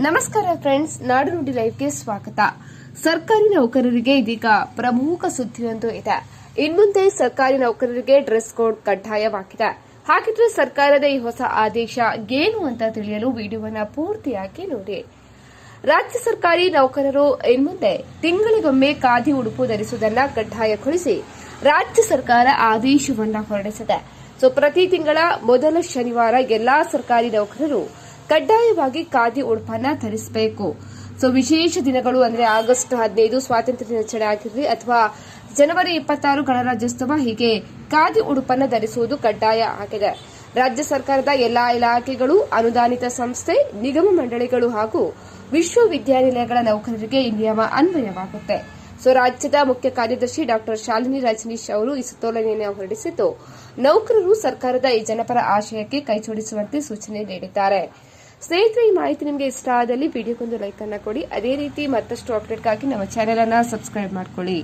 ನಮಸ್ಕಾರ ಫ್ರೆಂಡ್ಸ್, ನಾಡು ನುಡಿ ಲೈವ್ಗೆ ಸ್ವಾಗತ. ಸರ್ಕಾರಿ ನೌಕರರಿಗೆ ಇದೀಗ ಪ್ರಮುಖ ಸುದ್ದಿಯೊಂದು ಇದೆ. ಇನ್ಮುಂದೆ ಸರ್ಕಾರಿ ನೌಕರರಿಗೆ ಡ್ರೆಸ್ ಕೋಡ್ ಕಡ್ಡಾಯವಾಗಿದೆ. ಹಾಗಿದ್ರೆ ಸರ್ಕಾರದ ಈ ಹೊಸ ಆದೇಶ ಏನು ಅಂತ ತಿಳಿಯಲು ವಿಡಿಯೋವನ್ನು ಪೂರ್ತಿಯಾಗಿ ನೋಡಿ. ರಾಜ್ಯ ಸರ್ಕಾರಿ ನೌಕರರು ಇನ್ಮುಂದೆ ತಿಂಗಳಿಗೊಮ್ಮೆ ಖಾದಿ ಉಡುಪು ಧರಿಸುವುದನ್ನು ಕಡ್ಡಾಯಗೊಳಿಸಿ ರಾಜ್ಯ ಸರ್ಕಾರ ಆದೇಶವನ್ನು ಹೊರಡಿಸಿದೆ. ಪ್ರತಿ ತಿಂಗಳ ಮೊದಲ ಶನಿವಾರ ಎಲ್ಲಾ ಸರ್ಕಾರಿ ನೌಕರರು ಕಡ್ಡಾಯವಾಗಿ ಖಾದಿ ಉಡುಪನ್ನ ಧರಿಸಬೇಕು. ವಿಶೇಷ ದಿನಗಳು ಅಂದ್ರೆ ಆಗಸ್ಟ್ 15 ಸ್ವಾತಂತ್ರ್ಯ ದಿನಾಚರಣೆ ಆಗಿರಲಿ ಅಥವಾ ಜನವರಿ 26 ಗಣರಾಜ್ಯೋತ್ಸವ, ಹೀಗೆ ಖಾದಿ ಉಡುಪನ್ನ ಧರಿಸುವುದು ಕಡ್ಡಾಯ ಆಗಿದೆ. ರಾಜ್ಯ ಸರ್ಕಾರದ ಎಲ್ಲಾ ಇಲಾಖೆಗಳು, ಅನುದಾನಿತ ಸಂಸ್ಥೆ, ನಿಗಮ ಮಂಡಳಿಗಳು ಹಾಗೂ ವಿಶ್ವವಿದ್ಯಾನಿಲಯಗಳ ನೌಕರರಿಗೆ ಈ ನಿಯಮ ಅನ್ವಯವಾಗುತ್ತೆ. ರಾಜ್ಯದ ಮುಖ್ಯ ಕಾರ್ಯದರ್ಶಿ ಡಾ ಶಾಲಿನಿ ರಜನೀಶ್ ಅವರು ಈ ಸುತ್ತೋಲೆಯನ್ನು ಹೊರಡಿಸಿದ್ದು, ನೌಕರರು ಸರ್ಕಾರದ ಈ ಜನಪರ ಆಶಯಕ್ಕೆ ಕೈಜೋಡಿಸುವಂತೆ ಸೂಚನೆ ನೀಡಿದ್ದಾರೆ. ಸ್ನೇಹಿತರೆ, ಈ ಮಾಹಿತಿ ನಿಮಗೆ ಇಷ್ಟ ಆದಲ್ಲಿ ವಿಡಿಯೋಗೊಂದು ಲೈಕ್ ಅನ್ನು ಕೊಡಿ. ಅದೇ ರೀತಿ ಮತ್ತಷ್ಟು ಅಪ್ಡೇಟ್ಗಾಗಿ ನಮ್ಮ ಚಾನೆಲ್ ಅನ್ನು ಸಬ್ಸ್ಕ್ರೈಬ್ ಮಾಡಿಕೊಳ್ಳಿ.